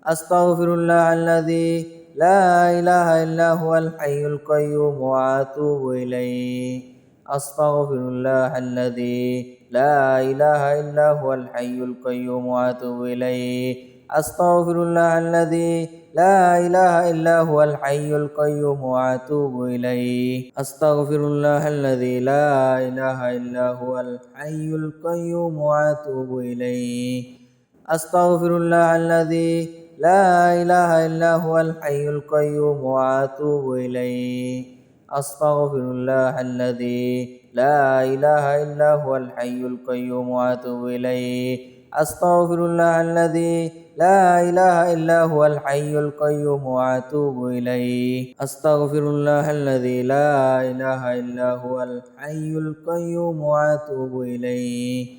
أستغفر الله الذي لا إله إلا هو الحي القيوم وأتوب إليه أستغفر الله الذي لا إله إلا هو الحي القيوم وأتوب إليه أستغفر الله الذي لا إله إلا هو الحي القيوم وأتوب إليه أستغفر الله الذي لا إله إلا هو الحي القيوم وأتوب إليه أستغفر الله الذي لا إله إلا هو الحي القيوم وأتوب إليه أستغفر الله الذي لا إله إلا هو الحي القيوم وأتوب إليه أستغفر الله الذي لا إله إلا هو الحي القيوم وأتوب إليه أستغفر الله الذي لا إله إلا هو الحي القيوم وأتوب إليه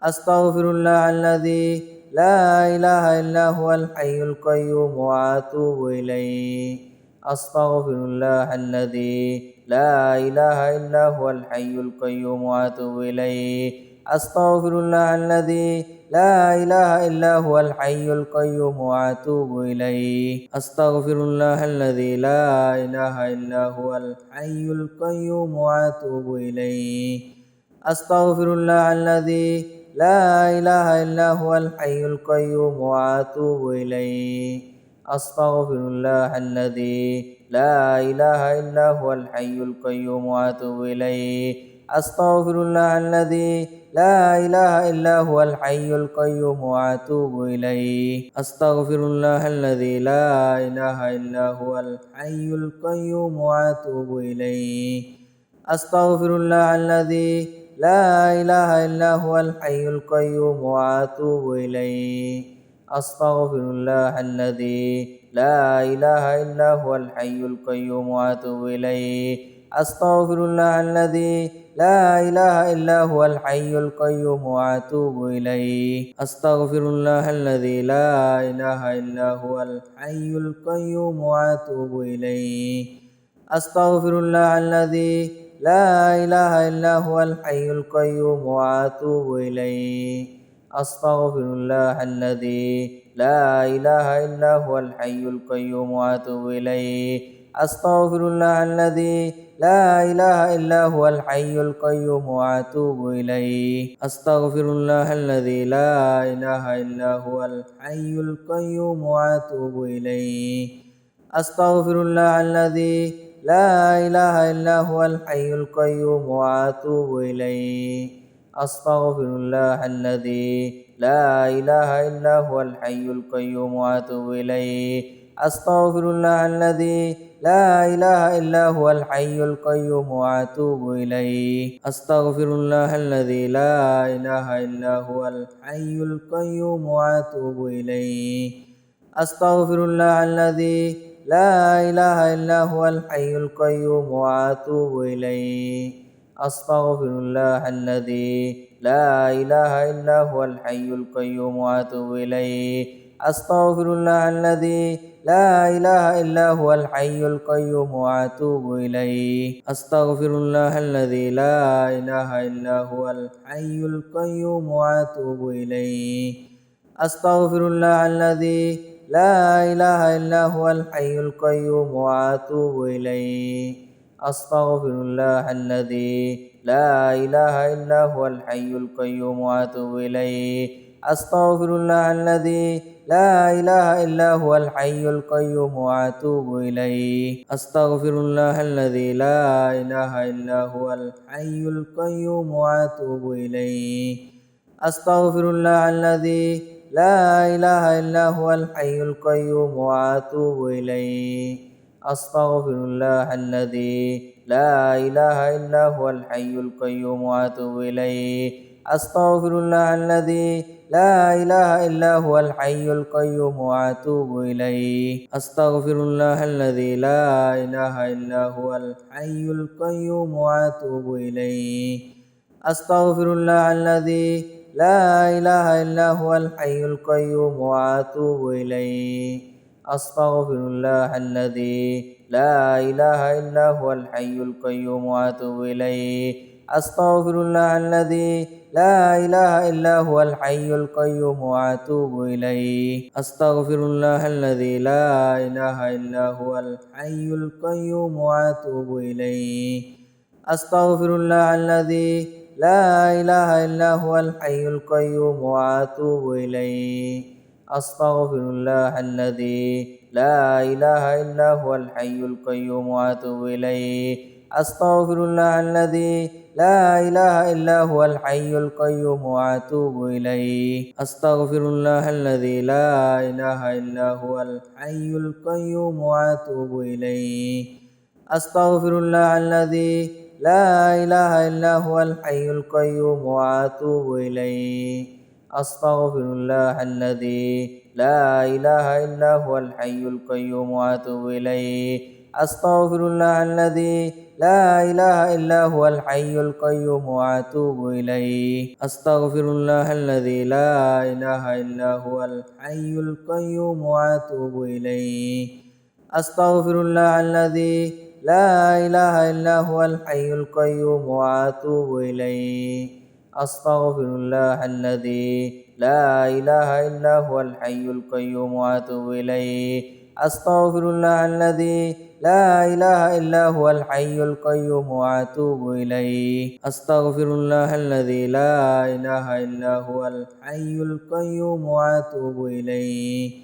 أستغفر الله الذي لا إله إلا هو الحي القيوم وأتوب إليه أستغفر الله الذي لا إله إلا هو الحي القيوم وأتوب إليه أستغفر الله الذي لا إله إلا هو الحي القيوم وأتوب إليه أستغفر الله الذي لا إله إلا هو الحي القيوم وأتوب إليه أستغفر الله الذي لا إله إلا هو الحي القيوم وأتوب إليه أستغفر الله الذي لا إله إلا هو الحي القيوم وأتوب إليه أستغفر الله الذي لا إله إلا هو الحي القيوم وأتوب إليه أستغفر الله الذي لا إله إلا هو الحي القيوم وأتوب إليه أستغفر الله الذي لا إله إلا هو الحي القيوم وأتوب إليه أستغفر الله الذي لا إله إلا هو الحي القيوم وأتوب إليه أستغفر الله الذي لا إله إلا هو الحي القيوم وأتوب إليه أستغفر الله الذي لا إله إلا هو الحي القيوم وأتوب إليه أستغفر الله الذي لا إله إلا هو الحي القيوم وأتوب إليه أستغفر الله الذي لا إله إلا هو الحي القيوم وأتوب إليه أستغفر الله الذي لا إله إلا هو الحي القيوم وأتوب إليه أستغفر الله الذي لا إله إلا هو الحي القيوم وأتوب إليه أستغفر الله الذي لا إله إلا هو الحي القيوم وأتوب إليه أستغفر الله الذي لا إله إلا هو الحي القيوم وأتوب إليه أستغفر الله الذي لا إله إلا هو الحي القيوم وأتوب إليه أستغفر الله الذي لا إله إلا هو الحي القيوم وأتوب إليه أستغفر الله الذي لا إله إلا هو الحي القيوم وأتوب إليه أستغفر الله الذي لا إله إلا هو الحي القيوم وأتوب إليه أستغفر الله الذي لا إله إلا هو الحي القيوم وأتوب إليه أستغفر الله الذي لا إله إلا هو الحي القيوم وأتوب إليه أستغفر الله الذي لا إله إلا هو الحي القيوم وأتوب إليه أستغفر الله الذي لا إله إلا هو الحي القيوم وأتوب إليه أستغفر الله الذي لا إله إلا هو الحي القيوم وأتوب إليه أستغفر الله الذي لا إله إلا هو الحي القيوم وأتوب إليه أستغفر الله الذي لا إله إلا هو الحي القيوم وأتوب إليه أستغفر الله الذي لا إله إلا هو الحي القيوم وأتوب إليه أستغفر الله الذي لا إله إلا هو الحي القيوم وأتوب إليه أستغفر الله الذي لا إله إلا هو الحي القيوم وأتوب إليه أستغفر الله الذي لا إله إلا هو الحي القيوم وأتوب إليه أستغفر الله الذي لا إله إلا هو الحي القيوم وأتوب إليه أستغفر الله الذي لا إله إلا هو الحي القيوم وأتوب إليه أستغفر الله الذي لا إله إلا هو الحي القيوم وأتوب إليه أستغفر الله الذي لا إله إلا هو الحي القيوم وأتوب إليه أستغفر الله الذي لا إله إلا هو الحي القيوم وأتوب إليه أستغفر الله الذي لا إله إلا هو الحي القيوم وأتوب إليه أستغفر الله الذي لا إله إلا هو الحي القيوم وأتوب إليه أستغفر الله الذي لا إله إلا هو الحي القيوم وأتوب إليه أستغفر الله الذي لا إله إلا هو الحي القيوم وأتوب إليه أستغفر الله الذي لا إله إلا هو الحي القيوم وأتوب إليه أستغفر الله الذي لا إله إلا هو الحي القيوم وأتوب إليه أستغفر الله الذي لا إله إلا هو الحي القيوم وأتوب إليه أستغفر الله الذي لا إله إلا هو الحي القيوم وأتوب إليه أستغفر الله الذي لا إله إلا هو الحي القيوم وأتوب إليه أستغفر الله الذي لا إله إلا هو الحي القيوم وأتوب إليه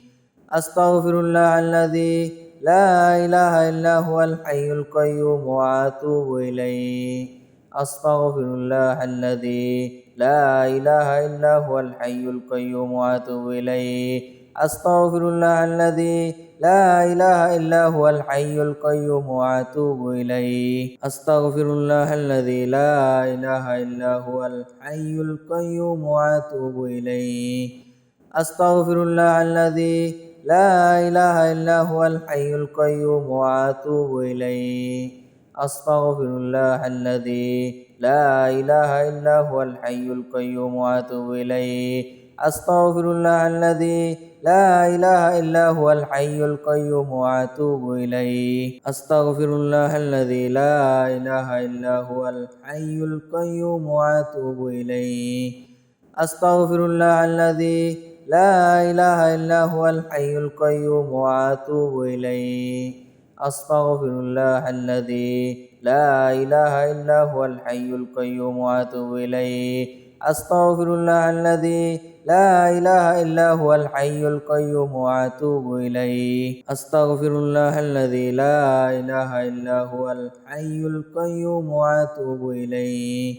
أستغفر الله الذي لا إله إلا هو الحي القيوم وأتوب إليه أستغفر الله الذي لا إله إلا هو الحي القيوم وأتوب إليه أستغفر الله الذي لا إله إلا هو الحي القيوم وأتوب إليه أستغفر الله الذي لا إله إلا هو الحي القيوم وأتوب إليه أستغفر الله الذي لا إله إلا هو الحي القيوم وأتوب إليه أستغفر الله الذي لا إله إلا هو الحي القيوم وأتوب إليه أستغفر الله الذي لا إله إلا هو الحي القيوم وأتوب إليه أستغفر الله الذي لا إله إلا هو الحي القيوم وأتوب إليه أستغفر الله الذي لا إله إلا هو الحي القيوم وأتوب إليه أستغفر الله الذي لا إله إلا هو الحي القيوم وأتوب إليه أستغفر الله الذي لا إله إلا هو الحي القيوم وأتوب إليه أستغفر الله الذي لا إله إلا هو الحي القيوم وأتوب إليه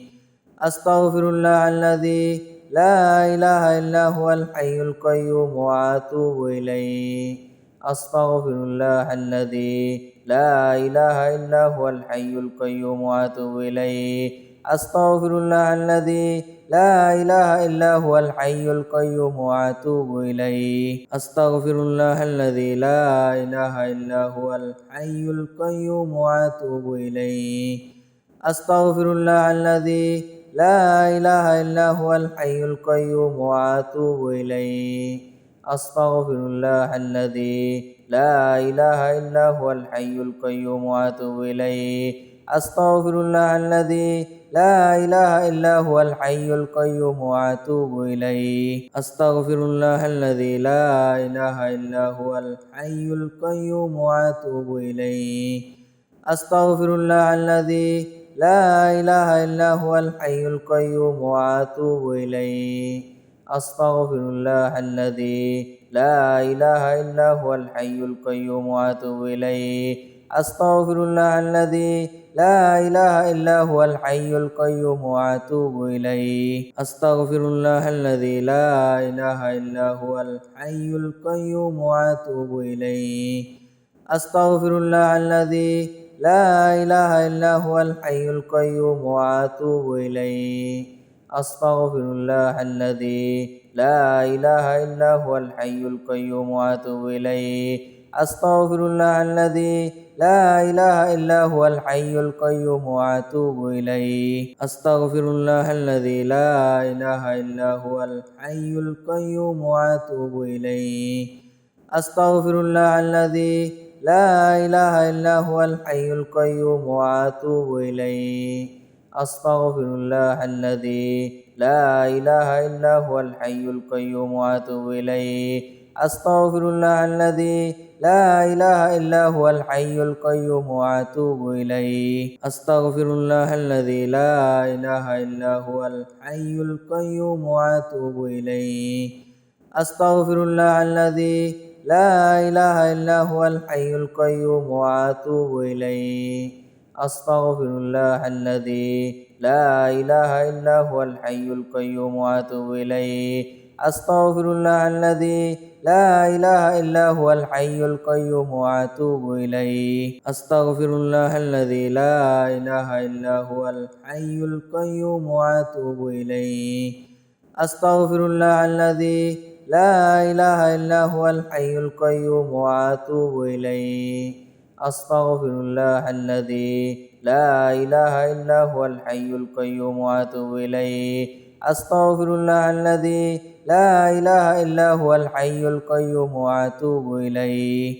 أستغفر الله الذي لا إله إلا هو الحي القيوم وأتوب إليه أستغفر الله الذي لا إله إلا هو الحي القيوم وأتوب إليه أستغفر الله الذي لا إله إلا هو الحي القيوم وأتوب إليه أستغفر الله الذي لا إله إلا هو الحي القيوم وأتوب إليه أستغفر الله الذي لا إله إلا هو الحي القيوم وأتوب إليه أستغفر الله الذي لا إله إلا هو الحي القيوم وأتوب إليه أستغفر الله الذي لا إله إلا هو الحي القيوم وأتوب إليه أستغفر الله الذي لا إله إلا هو الحي القيوم وأتوب إليه أستغفر الله الذي لا إله إلا هو الحي القيوم وأتوب إليه أستغفر الله الذي لا إله إلا هو الحي القيوم وأتوب إليه أستغفر الله الذي لا إله إلا هو الحي القيوم وأتوب إليه أستغفر الله الذي لا إله إلا هو الحي القيوم وأتوب إليه أستغفر الله الذي لا إله إلا هو الحي القيوم وأتوب إليه أستغفر الله الذي لا إله إلا هو الحي القيوم وأتوب إليه أستغفر الله الذي لا إله إلا هو الحي القيوم وأتوب إليه أستغفر الله الذي لا إله إلا هو الحي القيوم وأتوب إليه أستغفر الله الذي لا إله إلا هو الحي القيوم وأتوب إليه أستغفر الله الذي لا إله إلا هو الحي القيوم وأتوب إليه أستغفر الله الذي لا إله إلا هو الحي القيوم وأتوب إليه أستغفر الله الذي لا إله إلا هو الحي القيوم وأتوب إليه أستغفر الله الذي لا إله إلا هو الحي القيوم وأتوب إليه أستغفر الله الذي لا إله إلا هو الحي القيوم وأتوب إليه أستغفر الله الذي لا إله إلا هو الحي القيوم وأتوب إليه أستغفر الله الذي لا إله إلا هو الحي القيوم وأتوب إليه أستغفر الله الذي لا إله إلا هو الحي القيوم وأتوب إليه أستغفر الله الذي لا إله إلا هو الحي القيوم وأتوب إليه أستغفر الله الذي لا إله إلا هو الحي القيوم وأتوب إليه